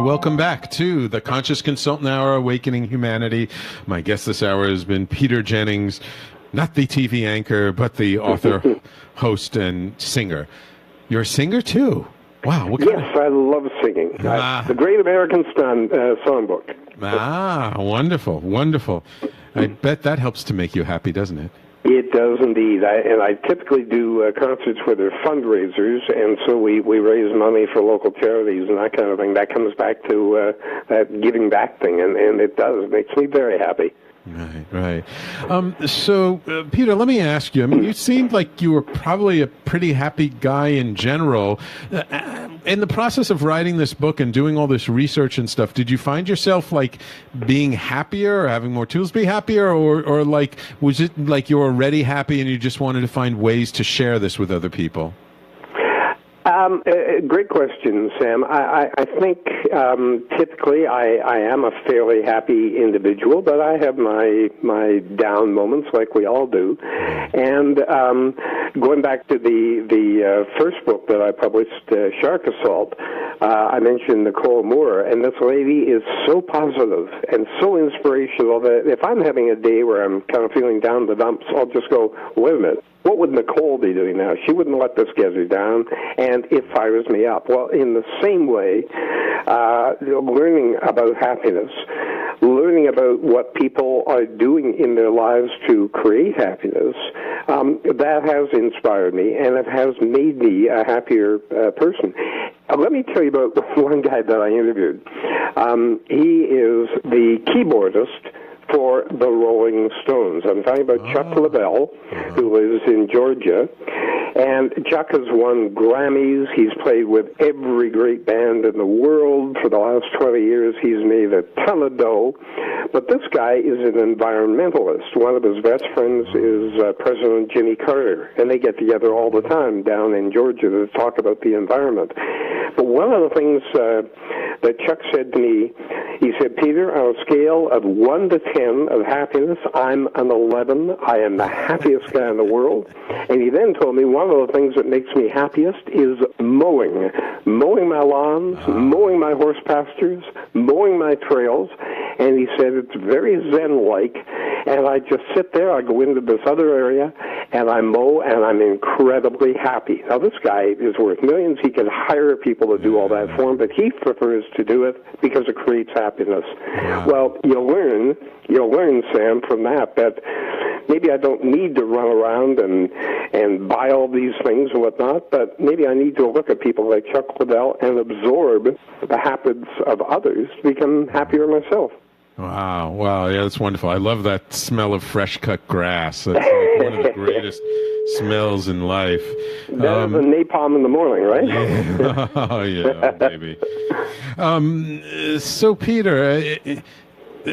welcome back to the Conscious Consultant Hour, Awakening Humanity. My guest this hour has been Peter Jennings, not the TV anchor, but the author, host, and singer. You're a singer, too. Wow. Yes, I love singing. The Great American Songbook. Wonderful, wonderful. I bet that helps to make you happy, doesn't it? It does indeed. I typically do concerts where they're fundraisers, and so we raise money for local charities and that kind of thing. That comes back to that giving back thing, and it does. It makes me very happy. Right. So, Peter, let me ask you. I mean, you seemed like you were probably a pretty happy guy in general. In the process of writing this book and doing all this research and stuff, did you find yourself like being happier or having more tools to be happier, or like was it like you were already happy and you just wanted to find ways to share this with other people? Great question, Sam. I think typically I am a fairly happy individual, but I have my down moments like we all do. And going back to the first book that I published, Shark Assault, I mentioned Nicole Moore, and this lady is so positive and so inspirational that if I'm having a day where I'm kind of feeling down the dumps, I'll just go, wait a minute. What would Nicole be doing now? She wouldn't let this get her down, and it fires me up. Well, in the same way, learning about happiness, learning about what people are doing in their lives to create happiness, that has inspired me, and it has made me a happier person. Let me tell you about one guy that I interviewed. He is the keyboardist for the Rolling Stones. I'm talking about Chuck Leavell, who lives in Georgia. And Chuck has won Grammys. He's played with every great band in the world. For the last 20 years, he's made a ton of dough. But this guy is an environmentalist. One of his best friends is President Jimmy Carter, and they get together all the time down in Georgia to talk about the environment. But one of the things that Chuck said to me, he said, Peter, on a scale of 1 to 10 of happiness, I'm an 11. I am the happiest guy in the world. And he then told me one of the things that makes me happiest is mowing my lawns, mowing my horse pastures, mowing my trails. And he said it's very Zen-like, and I just sit there, I go into this other area, and I mow, and I'm incredibly happy. Now, this guy is worth millions. He can hire people to do all that for him, but he prefers to do it because it creates happiness. Wow. Well, you'll learn, Sam, from that maybe I don't need to run around and buy all these things and whatnot, but maybe I need to look at people like Chuck Leavell and absorb the habits of others to become happier myself. Wow, yeah, that's wonderful. I love that smell of fresh-cut grass. That's like one of the greatest smells in life. That is a napalm in the morning, right? Yeah. Oh, yeah, baby. So, Peter,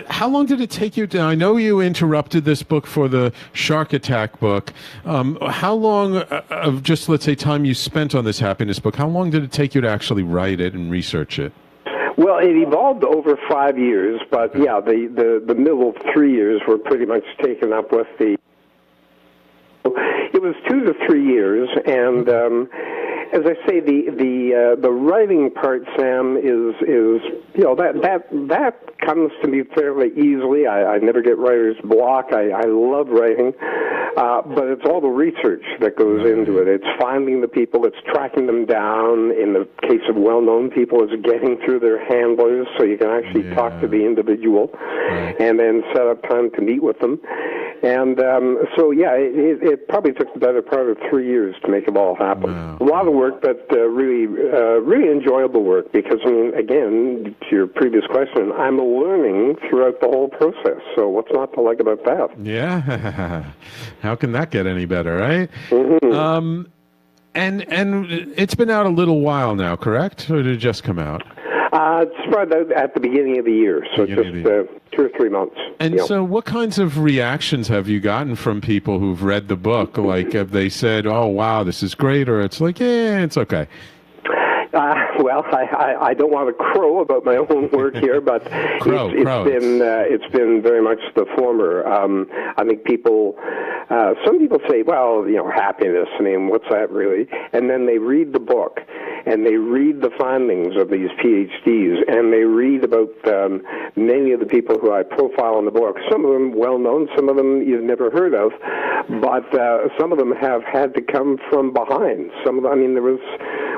how long did it take you to, I know you interrupted this book for the Shark Attack book. How long of just, let's say, time you spent on this happiness book, how long did it take you to actually write it and research it? Well, it evolved over 5 years, but yeah, the middle 3 years were pretty much taken up with the... It was 2 to 3 years, and as I say, the writing part, Sam, is that comes to me fairly easily. I never get writer's block. I love writing, but it's all the research that goes into it. It's finding the people, it's tracking them down. In the case of well-known people, it's getting through their handlers so you can actually talk to the individual, and then set up time to meet with them. And so, yeah, it probably took the better part of 3 years to make it all happen. Wow. A lot of work, but really enjoyable work because, I mean, again, to your previous question, I'm learning throughout the whole process. So what's not to like about that? Yeah. How can that get any better, right? Mm-hmm. And it's been out a little while now, correct? Or did it just come out? It's right at the beginning of the year, so just 2 or 3 months. And so what kinds of reactions have you gotten from people who've read the book? Like, have they said, oh, wow, this is great, or it's like, yeah, it's okay? Well, I don't want to crow about my own work here, but it's been very much the former. I think some people say, well, happiness, I mean, what's that really? And then they read the book, and they read the findings of these PhDs, and they read about many of the people who I profile in the book. Some of them well-known, some of them you've never heard of, but some of them have had to come from behind. Some of them, I mean, there was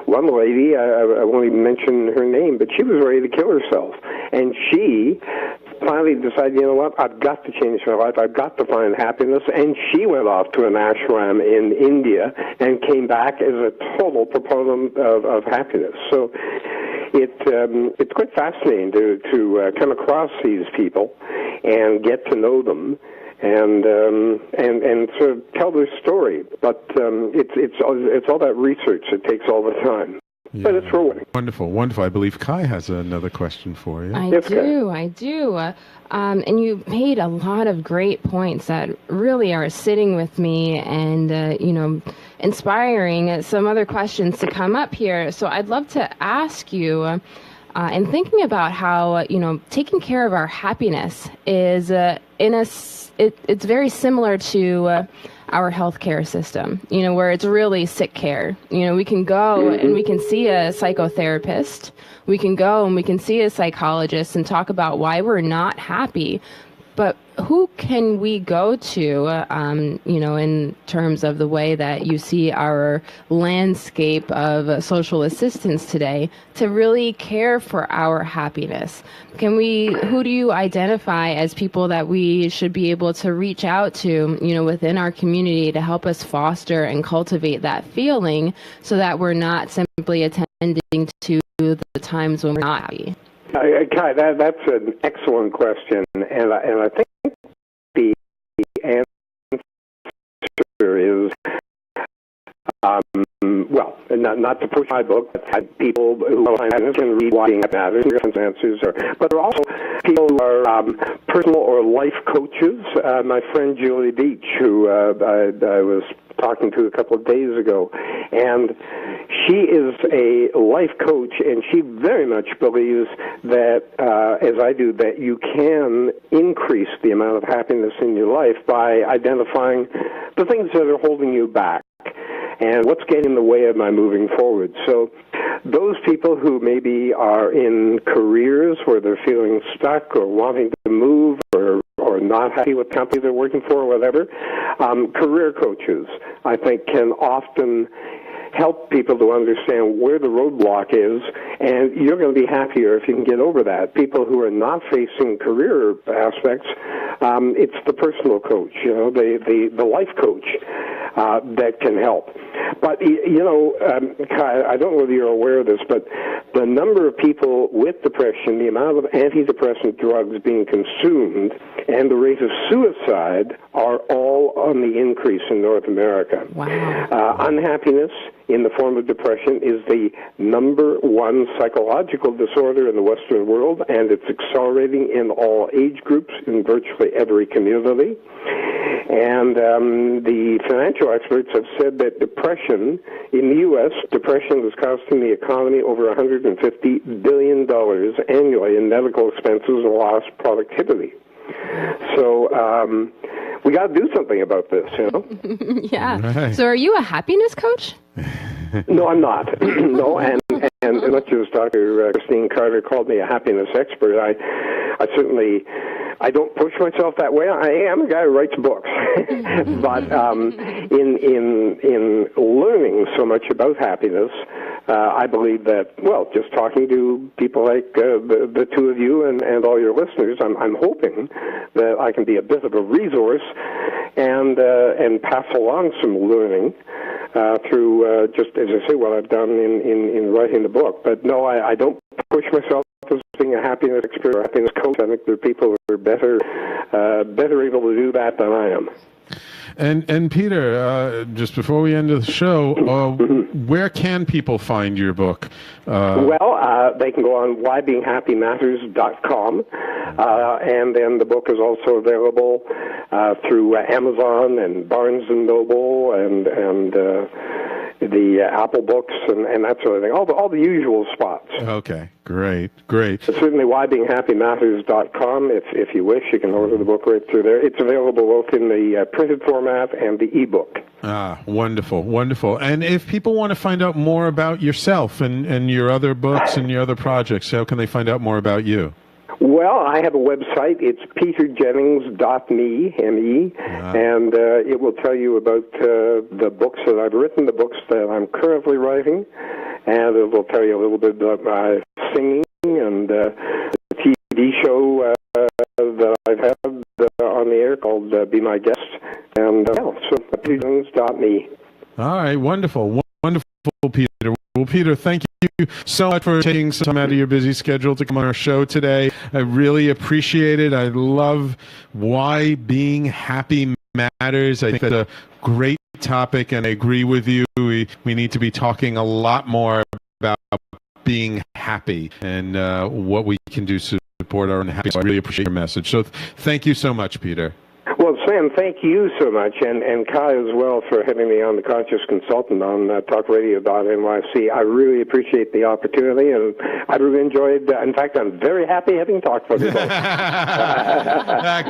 one lady, I won't even mention her name, but she was ready to kill herself, and she finally decided, you know what, I've got to change my life, I've got to find happiness, and she went off to an ashram in India and came back as a total proponent of happiness. So it's quite fascinating to come across these people and get to know them and sort of tell their story. But it's all that research that takes all the time. Yeah. But it's rewarding. Wonderful, wonderful. I believe Kai has another question for you. I do. And you made a lot of great points that really are sitting with me and, inspiring some other questions to come up here. So I'd love to ask you, in thinking about how, taking care of our happiness is, it's very similar to our healthcare system, where it's really sick care. We can go and we can see a psychotherapist. We can go and we can see a psychologist and talk about why we're not happy. But who can we go to, in terms of the way that you see our landscape of social assistance today to really care for our happiness? Who do you identify as people that we should be able to reach out to, within our community to help us foster and cultivate that feeling so that we're not simply attending to the times when we're not happy? Kai, that's an excellent question, and I think the answer is, not to push my book, but people who can read why it matters, different answers, but there are also people who are personal or life coaches. My friend Julie Beach, who I was talking to a couple of days ago, and she is a life coach, and she very much believes that, as I do, that you can increase the amount of happiness in your life by identifying the things that are holding you back and what's getting in the way of my moving forward. So those people who maybe are in careers where they're feeling stuck or wanting to move or not happy with the company they're working for or whatever, career coaches, I think, can often help people to understand where the roadblock is, and you're going to be happier if you can get over that. People who are not facing career aspects, it's the personal coach, the life coach that can help. But, Kai, I don't know whether you're aware of this, but the number of people with depression, the amount of antidepressant drugs being consumed, and the rate of suicide are all on the increase in North America. Wow. Unhappiness in the form of depression is the number one psychological disorder in the Western world, and it's accelerating in all age groups in virtually every community. And the financial experts have said that depression in the U.S., depression is costing the economy over $150 billion annually in medical expenses and lost productivity. So we got to do something about this, Yeah. Right. So are you a happiness coach? No, I'm not. No, and much as Dr. Christine Carter called me a happiness expert, I certainly, I don't push myself that way. I am a guy who writes books, but in learning so much about happiness, I believe that, just talking to people like the two of you and all your listeners, I'm hoping that I can be a bit of a resource and pass along some learning through just, as I say, what I've done in writing the book. But no, I don't push myself as being a happiness expert or happiness coach. I think there are people who are better able to do that than I am. And Peter, just before we end the show, where can people find your book? They can go on whybeinghappymatters.com, and then the book is also available through Amazon and Barnes & Noble and Apple Books and that sort of thing. All the usual spots. Okay, great. But certainly, whybeinghappymatters.com. If you wish, you can order the book right through there. It's available both in the printed format and the ebook. Ah, wonderful. And if people want to find out more about yourself and your other books and your other projects, how can they find out more about you? Well, I have a website. It's peterjennings.me, M-E, and it will tell you about the books that I've written, the books that I'm currently writing, and it will tell you a little bit about my singing and the TV show that I've had on the air called Be My Guest, and so peterjennings.me. All right, wonderful, Peter. Well, Peter, thank you so much for taking some time out of your busy schedule to come on our show today. I really appreciate it. I love why being happy matters. I think that's a great topic, and I agree with you. We need to be talking a lot more about being happy and what we can do to support our own happiness. So I really appreciate your message. So thank you so much, Peter. Well, Sam, thank you so much, and Kai as well, for having me on The Conscious Consultant on Talkradio.nyc. I really appreciate the opportunity, and I really enjoyed, in fact, I'm very happy having talked with you both.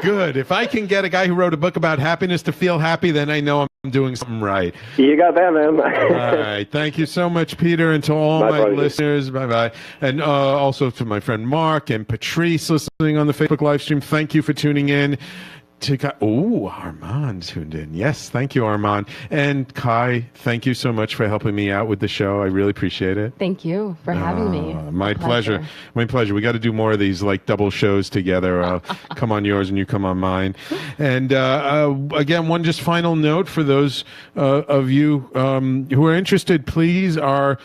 Good. If I can get a guy who wrote a book about happiness to feel happy, then I know I'm doing something right. You got that, man. All right. Thank you so much, Peter, and to all my listeners. Bye-bye. And also to my friend Mark and Patrice listening on the Facebook live stream, thank you for tuning in. Armand tuned in. Yes, thank you, Armand. And Kai, thank you so much for helping me out with the show. I really appreciate it. Thank you for having me. My pleasure. My pleasure. We got to do more of these like double shows together. I'll come on yours and you come on mine. And again, one just final note for those of you who are interested, please, our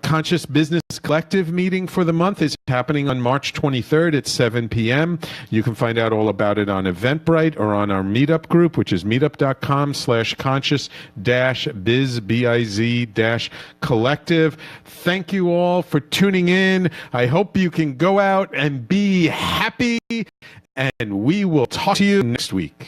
Conscious Business Collective meeting for the month is happening on March 23rd at 7 p.m. You can find out all about it on Eventbrite or on our meetup group, which is meetup.com/conscious-biz-collective. Thank you all for tuning in. I hope you can go out and be happy, and we will talk to you next week.